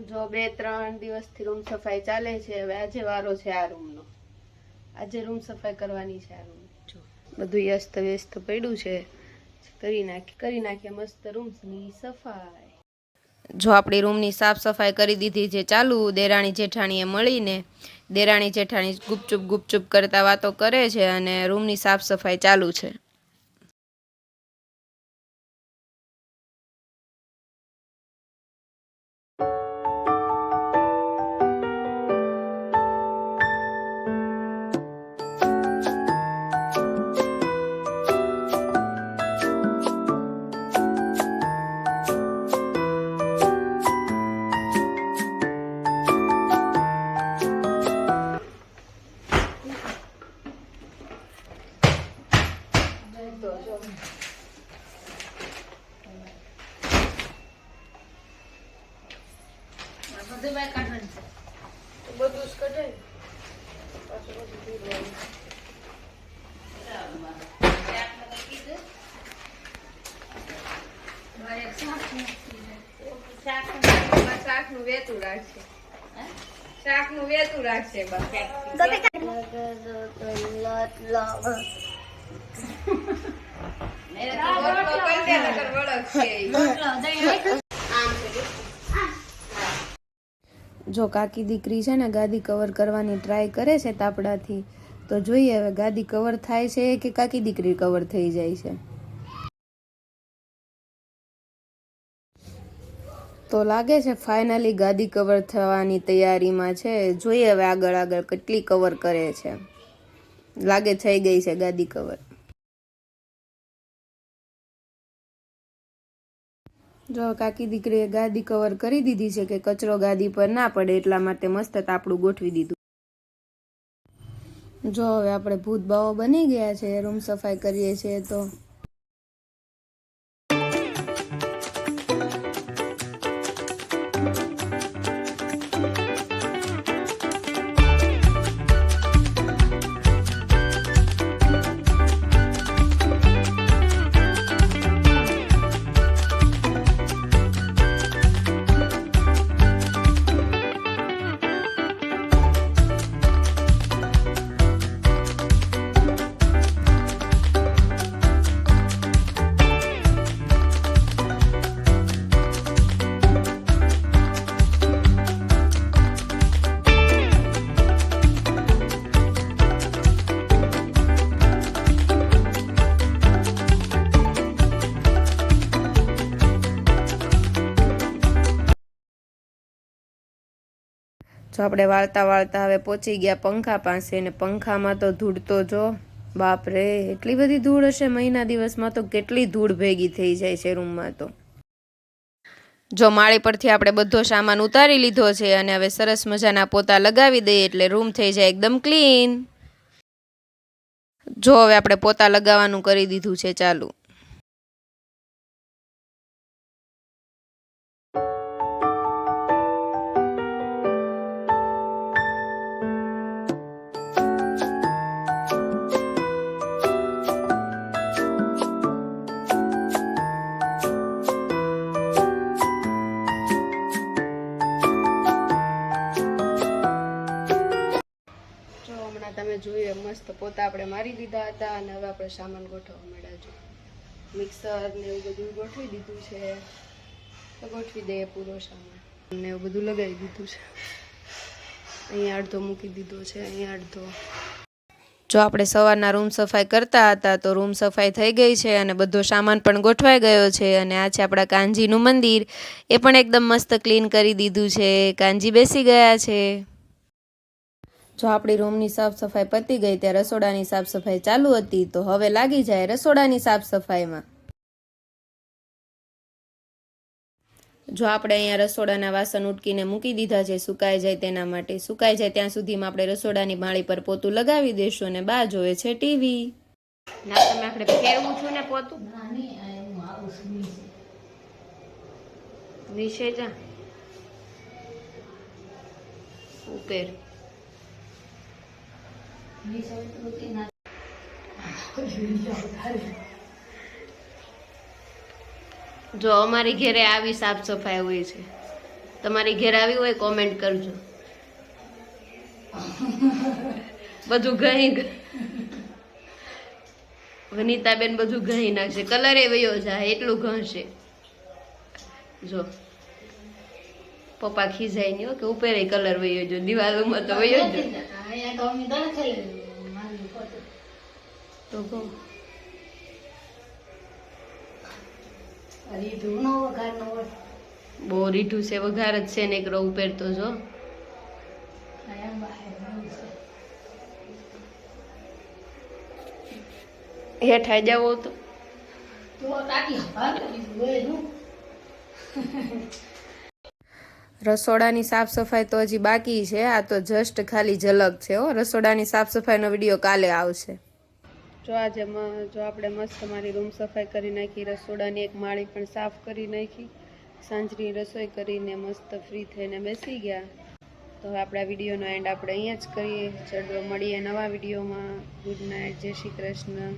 જો 2-3 દિવસથી રૂમ સફાઈ ચાલે છે. હવે આજે વારો છે આ રૂમનો. આજે રૂમ સફાઈ કરવાની છે આ રૂમ. જો બધું વ્યસ્ત વ્યસ્ત પડ્યું છે. કરી નાખીએ મસ્ત રૂમની સફાઈ. જો આપણી રૂમની સાફ સફાઈ કરી દીધી છે ચાલુ. દેરાણી જેઠાણીએ મળીને દેરાણી જેઠાણી ગુપચુપ કરતા વાતો કરે છે અને રૂમની સાફ સફાઈ ચાલુ છે. શાકનું વેતું રાખશે. જો કાકી દીકરી છે ને ગાદી કવર કરવાની ટ્રાય કરે છે તાપડાથી. તો જોઈએ હવે ગાદી કવર થાય છે કે કાકી દીકરી કવર થઈ જાય છે. તો લાગે છે ફાઇનલી ગાદી કવર થવાની તૈયારીમાં છે. જોઈએ હવે આગળ કેટલી કવર કરે છે. લાગે થઈ ગઈ છે ગાદી કવર. જો કાકી દીકરીએ ગાદી કવર કરી દીધી છે કે કચરો ગાદી પર ના પડે એટલા માટે મસ્ત તાપડું ગોઠવી દીધું. જો હવે આપણે ભૂત બાવો બની ગયા છે. રૂમ સફાઈ કરીએ છીએ તો જો આપણે વાળતા હવે પહોંચી ગયા પંખા પાસે ને પંખામાં તો ધૂળ તો જો બાપ રે એટલી બધી ધૂળ હશે. મહિના દિવસમાં તો કેટલી ધૂળ ભેગી થઈ જાય છે રૂમમાં. તો જો માળી પરથી આપણે બધો સામાન ઉતારી લીધો છે અને હવે સરસ મજાના પોતા લગાવી દઈએ એટલે રૂમ થઈ જાય એકદમ ક્લીન. જો હવે આપણે પોતા લગાવવાનું કરી દીધું છે ચાલુ. તમે જોઈએ મસ્ત પોતા આપણે મારી દીધા હતા અને હવે આપણે સામાન ગોઠવવા માંડ્યા છો. મિક્સર ને એવું બધું ગોઠવી દીધું છે. તો ગોઠવી દઈએ પૂરો સામાન ને એવું બધું લગાવી દીધું છે. અહીંયા અડધો મૂકી દીધો છે, અહીંયા અડધો. જો આપણે સવારના રૂમ સફાઈ કરતા હતા તો રૂમ સફાઈ થઈ ગઈ છે અને બધો સામાન પણ ગોઠવાઈ ગયો છે. અને આ છે આપણા કાનજીનું મંદિર. એ પણ એકદમ મસ્ત ક્લીન કરી દીધું છે. કાનજી બેસી ગયા છે. જો આપણી રૂમની સાફ સફાઈ પતી ગઈ ત્યાં રસોડાની સાફ સફાઈ ચાલુ હતી. તો હવે લાગી જાય રસોડાની સાફ સફાઈમાં. જો આપણે અહીંયા રસોડાના વાસણ ઉટકીને મૂકી દીધા છે સુકાઈ જાય તેના માટે. સુકાઈ જાય ત્યાં સુધીમાં આપણે રસોડાની માળી પર પોતું લગાવી દઈશું અને બા જોવે છે ટીવી. ના તમે આપણે ફેરવું છું ને પોતું નીચે જા ઉપર. જો અમારી ઘરે આવી સાફ સફાઈ હોય છે. તમારી ઘેર આવી હોય કોમેન્ટ કરજો. બધું ગઈ વનિતાબેન બધું ગઈ નાખશે. કલર એ વયો જાય એટલું ઘણશે. જો પપ્પા ખીજાય નહીં કે ઉપરે કલર વયો જો દિવાલોમાં તો વયો જ તો કહું બહુ રીઠું છે. વઘાર જ છે ને એક રો ઉપર તો જો હેઠા જાવો તો રસોડાની સાફ સફાઈ તો હજી બાકી છે. આ તો જસ્ટ ખાલી ઝલક છે. રસોડાની સાફ સફાઈનો વિડીયો કાલે આવશે. જો આજે જો આપણે મસ્ત મારી રૂમ સફાઈ કરી નાખી, રસોડાની એક માળી પણ સાફ કરી નાખી, સાંજની રસોઈ કરીને મસ્ત ફ્રી થઈને બેસી ગયા. તો હવે આપણા વિડીયોનો એન્ડ આપણે અહીંયા જ કરીએ. ચલો મળીએ નવા વિડીયોમાં. ગુડ નાઇટ, જય શ્રી કૃષ્ણ.